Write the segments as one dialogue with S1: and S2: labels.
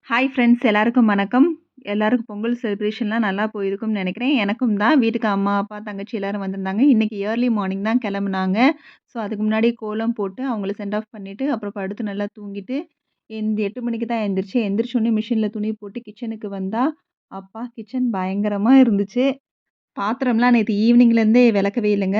S1: Hi friends எல்லாருக்கும் வணக்கம். எல்லாருக்கும் பொங்கல் செலிப்ரேஷன்லாம் நல்லா போயிருக்கும்னு நெனைக்கிறேன். எனக்கும் தான். வீட்டுக்கு அம்மா, அப்பா, தங்கச்சி எல்லாரும் வந்திருந்தாங்க. இன்னைக்கு ஏர்லி மார்னிங் தான் கெளம்புனாங்க. ஸோ அதுக்கு முன்னாடி கோலம் போட்டு அவங்கள சென்ட் ஆஃப் பண்ணிட்டு, அப்புறம் படுத்து நல்லா தூங்கிட்டு, 8 மணிக்கு தான் எந்திரிச்சேன். எந்திரிச்சோனே மிஷின்ல துணி போட்டு கிச்சனுக்கு வந்தா, அப்பா கிச்சன் பயங்கரமா இருந்துச்சு. பாத்திரம்லாம் நேத்து ஈவினிங்லேருந்தே வெளக்கவே இல்லங்க.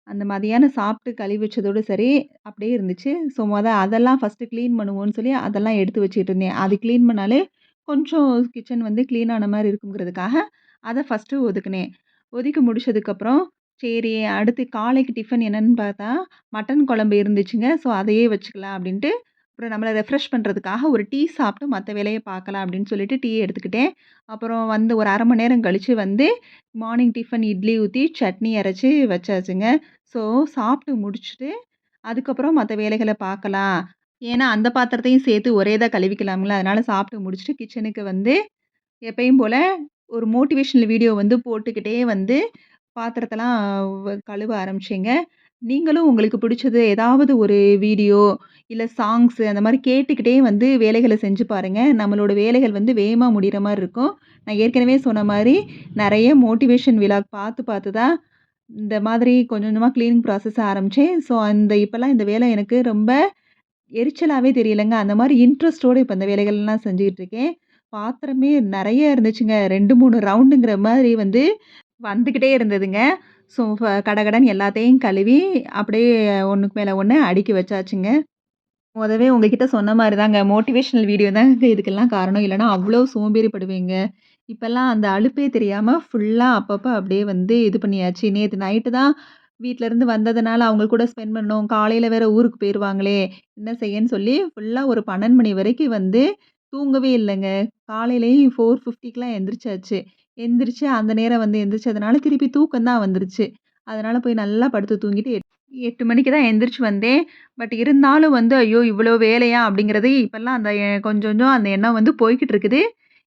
S1: அந்த மதியானம் சாப்பிட்டு கழுவி வச்சதோட சரி, அப்படியே இருந்துச்சு. ஸோ அதெல்லாம் ஃபர்ஸ்ட்டு கிளீன் பண்ணுவோன்னு சொல்லி அதெல்லாம் எடுத்து வச்சுட்டு இருந்தேன். அது கிளீன் பண்ணாலே கொஞ்சம் கிச்சன் வந்து கிளீன் ஆன மாரி இருக்குங்கிறதுக்காக, அத ஃபர்ஸ்ட்டு ஒதுக்குனேன். ஒதுக்கி முடிச்சதுக்கப்புறம், சரி அடுத்து காலைக்கு டிஃபன் என்னன்னு பார்த்தா, மட்டன் குழம்பு இருந்துச்சுங்க. ஸோ அதையே வச்சுக்கலாம் அப்படின்ட்டு, அப்புறம் நம்மள ரெஃப்ரெஷ் பண்றதுக்காக ஒரு டீ சாப்பிட்டு மத்த வேலைய பார்க்கலாம் அப்படின்னு சொல்லிட்டு டீ எடுத்துக்கிட்டேன். அப்புறம் வந்து ஒரு 1/2 மணி நேரம் கழிச்சு வந்து, மார்னிங் டிஃபன் இட்லி ஊத்தி, சட்னி அரைச்சு வச்சாச்சுங்க. ஸோ, சாப்பிட்டு முடிச்சுட்டு, அதுக்கப்புறம் மத்த வேலைகள பார்க்கலாம். ஏன்னா, அந்த பாத்திரத்தையும் சேர்த்து ஒரே இதா கழுவிக்கலாம்ல. அதனால சாப்பிட்டு முடிச்சுட்டு கிச்சனுக்கு வந்து எப்பயும் போல ஒரு மோட்டிவேஷனல் வீடியோ வந்து போட்டுக்கிட்டே வந்து பாத்திரத்தெல்லாம் கழுவ ஆரம்பிச்சேங்க. நீங்களும் உங்களுக்கு பிடிச்சது ஏதாவது ஒரு வீடியோ, இல்ல சாங்ஸ் அந்த மாரி கேட்டுக்கிட்டே வந்து வேலைகள செஞ்சு பாருங்க. நம்மளோட வேலைகள் வந்து வேகமா முடியிற மாரி இருக்கும். நான் ஏற்கனவே சொன்ன மாரி நெறைய மோட்டிவேஷன் விலாக் பார்த்து பார்த்து தான் இந்த மாதிரி கொஞ்சம் கொஞ்சமா கிளீனிங் ப்ராசஸ் ஆரம்பிச்சேன். ஸோ, இப்பலாம் இந்த வேலை எனக்கு ரொம்ப எரிச்சலாவே தெரியலங்க. அந்த மாரி இன்ட்ரெஸ்ட்டோட இப்ப இந்த வேலைகள்லாம் செஞ்சுகிட்டு இருக்கேன். பாத்திரமே நெறைய இருந்துச்சுங்க. 2, 3 ரவுண்டுங்கிற மாரி வந்து வந்துகிட்டே இருந்ததுங்க. ஸோ, கடகடன்னு எல்லாத்தையும் கழுவி அப்படியே ஒண்ணுக்கு மேல ஒண்ணு அடுக்கி வச்சாச்சுங்க. மொதவே உங்ககிட்ட சொன்ன மாரி தாங்க. மோட்டிவேஷனல் வீடியோ தாங்க இதுக்கெல்லாம் காரணம். இல்லன்னா அவ்ளோ சோம்பேறிப்படுவேங்க. இப்பல்லாம் அந்த அலுப்பே தெரியாம ஃபுல்லா அப்பப்ப அப்படியே வந்து இது பண்ணியாச்சு. நேத்து நைட்டு தான் வீட்லருந்து வந்ததுனால அவங்க கூட ஸ்பெண்ட் பண்ணோம். காலையில வேற ஊருக்கு போயிருவாங்களே! என்ன செய்யன்னு சொல்லி ஃபுல்லா ஒரு 12 மணி வரைக்கும் வந்து தூங்கவே இல்லங்க. காலையிலயும் 4:50க்குலாம் எந்திரிச்சாச்சு. எந்திரிச்சு அந்த நேரம் வந்து எந்திரிச்சதுனால திருப்பி தூக்கம் தான் வந்துருச்சு. அதனால போய் நல்லா படுத்து தூங்கிட்டு 8 மணிக்கு தான் எந்திரிச்சு வந்தேன். பட் இருந்தாலும் வந்து, ஐயோ! இவ்வளோ வேலையா? அப்படிங்கிறது இப்பல்லாம் அந்த கொஞ்சம் கொஞ்சம் அந்த எண்ணம் வந்து போய்க்கிட்டு இருக்குது.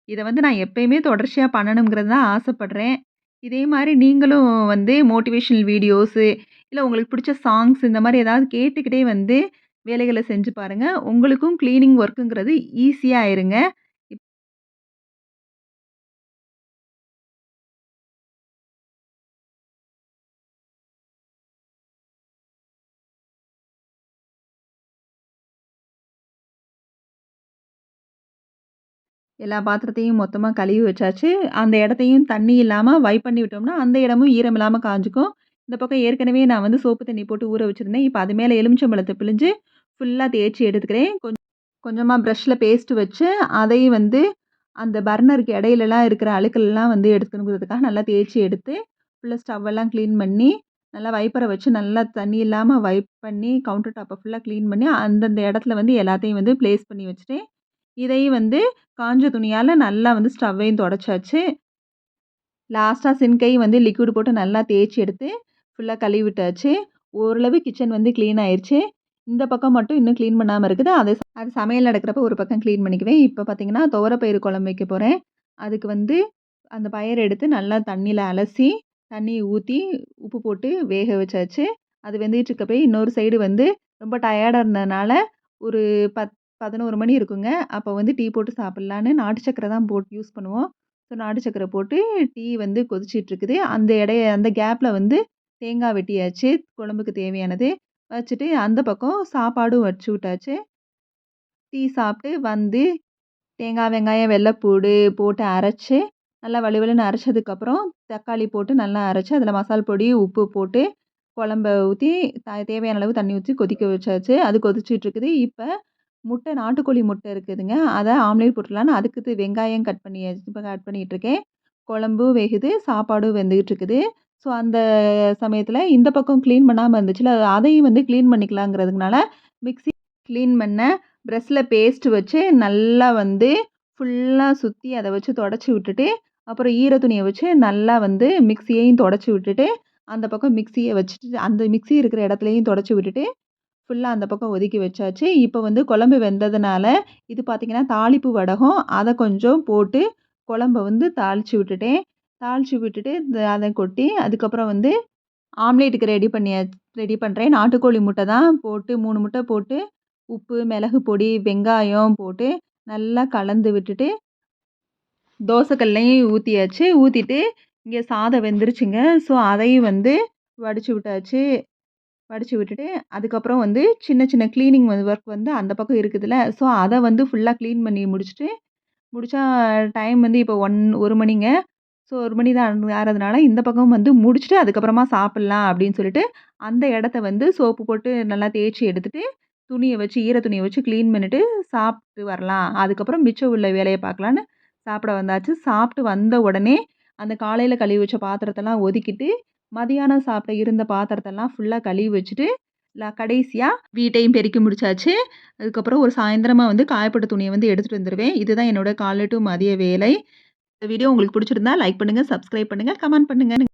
S1: இத வந்து நான் எப்பயுமே தொடர்ச்சியா பண்ணணுங்கிறது தான் ஆசைப்படுறேன். இதே மாரி நீங்களும் வந்து மோட்டிவேஷனல் வீடியோஸு, இல்ல உங்களுக்கு பிடிச்ச சாங்ஸ் இந்த மாரி ஏதாவது கேட்டுக்கிட்டே வந்து வேலைகள செஞ்சு பாருங்க. உங்களுக்கும் கிளீனிங் ஒர்க்குங்கிறது ஈஸியா ஆயிருங்க. எல்லா பாத்திரத்தையும் மொத்தமா கழுவி வச்சாச்சு. அந்த இடத்தையும் தண்ணி இல்லாம வைப் பண்ணி விட்டோம்னா, அந்த இடமும் ஈரம் இல்லாம காஞ்சுக்கும். இந்த பக்கம் ஏற்கனவே நான் வந்து சோப்பு தண்ணி போட்டு ஊற வச்சிருந்தேன். இப்ப அது மேல எலுமிச்சம்பழத்த பிழிஞ்சு ஃபுல்லா தேய்ச்சு எடுத்துக்கிறேன். கொஞ்சமா பிரஷ்ல பேஸ்ட் வச்சு, அதையும் வந்து அந்த பர்னருக்கு இடையிலலாம் இருக்கிற அழுக்கெல்லாம் வந்து எடுக்கணுங்கிறதுக்காக நல்லா தேய்ச்சு எடுத்து, ஃபுல்லா ஸ்டவ் எல்லாம் கிளீன் பண்ணி, நல்லா வைப்பர வச்சு நல்லா தண்ணி இல்லாம வைப் பண்ணி, கவுண்டர் டாப்ப ஃபுல்லா கிளீன் பண்ணி, அந்தந்த இடத்துல வந்து எல்லாத்தையும் வந்து பிளேஸ் பண்ணி வச்சுட்டேன். இதையும் வந்து காஞ்ச துணியால நல்லா வந்து ஸ்டவ்வையும் தொடச்சாச்சு. லாஸ்ட்டா சிங்க்கையும் வந்து லிக்விட் போட்டு நல்லா தேய்ச்சு எடுத்து, ஃபுல்லா கழுவி விட்டாச்சு. ஓரளவு கிச்சன் வந்து கிளீன் ஆயிருச்சு. இந்த பக்கம் மட்டும் இன்னும் கிளீன் பண்ணாம இருக்குது. அது சமையல் நடக்கிறப்ப ஒரு பக்கம் கிளீன் பண்ணிக்குவேன். இப்ப பார்த்தீங்கன்னா, துவரப்பயிறு குழம்பு வைக்க போறேன். அதுக்கு வந்து அந்த பயற எடுத்து நல்லா தண்ணீல அலசி, தண்ணி ஊத்தி, உப்பு போட்டு வேக வச்சாச்சு. அது வெந்துட்டு இருக்கப்பயே இன்னொரு சைடு வந்து ரொம்ப டயர்டா இருந்ததுனால, ஒரு 11 மணி இருக்குங்க. அப்ப வந்து டீ போட்டு சாப்பிடலான்னு நாட்டு சர்க்கரை தான் போட்டு யூஸ் பண்ணுவோம். ஸோ நாட்டு சர்க்கரை போட்டு டீ வந்து கொதிச்சிட்டு இருக்குது. அந்த கேப்ல வந்து தேங்காய் வெட்டியாச்சு. குழம்புக்கு தேவையானது. வச்சுட்டு அந்த பக்கம் சாப்பாடும் வச்சு விட்டாச்சு. டீ சாப்பிட்டு வந்து தேங்காய், வெங்காயம், வெள்ளைப்பூடு போட்டு அரைச்சு, நல்லா வழுவழுன்னு அரைச்சதுக்கப்புறம், தக்காளி போட்டு நல்லா அரைச்சு, அதில மசால் பொடி, உப்பு போட்டு, குழம்ப ஊத்தி, தேவையான அளவு தண்ணி ஊத்தி கொதிக்க வச்சாச்சு. அது கொதிச்சுட்ருக்குது. இப்ப நாட்டுக்கோழி முட்டை இருக்குதுங்க. அத ஆம்லேட் போட்டுறலான்னு அதுக்கு வெங்காயம் இப்ப கட் பண்ணிட்டுருக்கேன். குழம்பும் வேகுது, சாப்பாடும் வெந்துகிட்டு இருக்குது. ஸோ, அந்த சமயத்தில இந்த பக்கம் கிளீன் பண்ணாம இருந்துச்சுல்ல, அதையும் வந்து கிளீன் பண்ணிக்கலாங்கிறதுனால, மிக்ஸி கிளீன் பண்ணேன். பிரஷ்ல பேஸ்ட் வச்சு நல்லா வந்து ஃபுல்லா சுத்தி அத வச்சு தொடச்சு விட்டுட்டு, அப்புறம் ஈர துணிய வச்சு நல்லா வந்து மிக்ஸியையும் தொடச்சு விட்டுட்டு, அந்த பக்கம் மிக்ஸிய வச்சுட்டு அந்த மிக்ஸி இருக்கிற இடத்துலயும் தொடச்சு விட்டுட்டு, ஃபுல்லா அந்த பக்கம் ஒதுக்கி வச்சாச்சு. இப்ப வந்து குழம்பு வெந்ததுனால, இது பார்த்தீங்கன்னா தாளிப்பு வடகம். அத கொஞ்சம் போட்டு குழம்ப வந்து தாளிச்சு விட்டுட்டேன். தாளிச்சு விட்டுட்டு அத கொட்டி, அதுக்கப்புறம் வந்து ஆம்லேட்டுக்கு ரெடி பண்றேன். நாட்டுக்கோழி முட்டை தான் போட்டு 3 முட்டை போட்டு, உப்பு, மிளகு பொடி, வெங்காயம் போட்டு நல்லா கலந்து விட்டுட்டு தோசை கல்லையும் ஊத்தியாச்சு. ஊத்திட்டு இங்க சாதம் வெந்துருச்சுங்க. ஸோ அதையும் வந்து வடிச்சு விட்டாச்சு. வடிச்சு விட்டுட்டு, அதுக்கப்புறம் வந்து சின்ன சின்ன கிளீனிங் ஒர்க் வந்து அந்த பக்கம் இருக்குதுல்ல. ஸோ அத வந்து ஃபுல்லா கிளீன் பண்ணி முடிச்சுட்டு, முடிச்சா டைம் வந்து இப்போ 1 மணிங்க. ஸோ 1 மணி தான் ஆறதுனால இந்த பக்கம் வந்து முடிச்சுட்டு அதுக்கப்புறமா சாப்பிடலாம் அப்படின்னு சொல்லிட்டு, அந்த இடத்த வந்து சோப்பு போட்டு நல்லா தேய்ச்சு எடுத்துட்டு, துணிய வச்சு ஈர துணிய வச்சு கிளீன் பண்ணிட்டு சாப்பிட்டு வரலாம். அதுக்கப்புறம் மிச்சம் உள்ள வேலைய பார்க்கலான்னு சாப்பிட வந்தாச்சு. சாப்பிட்டு வந்த உடனே, அந்த காலையில கழுவி வச்ச பாத்திரத்தெல்லாம் ஒதுக்கிட்டு, மதியானம் சாப்பிட இருந்த பாத்திரத்தெல்லாம் ஃபுல்லா கழுவி வச்சுட்டு, கடைசியா வீட்டையும் பெருக்கி முடிச்சாச்சு. அதுக்கப்புறம் ஒரு சாயந்திரமா வந்து காயப்போட்ட துணிய வந்து எடுத்துட்டு வந்துருவேன். இதுதான் என்னோட காலை டூ மதிய வேலை. இந்த வீடியோ உங்களுக்கு பிடிச்சிருந்தா லைக் பண்ணுங்க, சப்ஸ்கிரைப் பண்ணுங்க, கமெண்ட் பண்ணுங்க.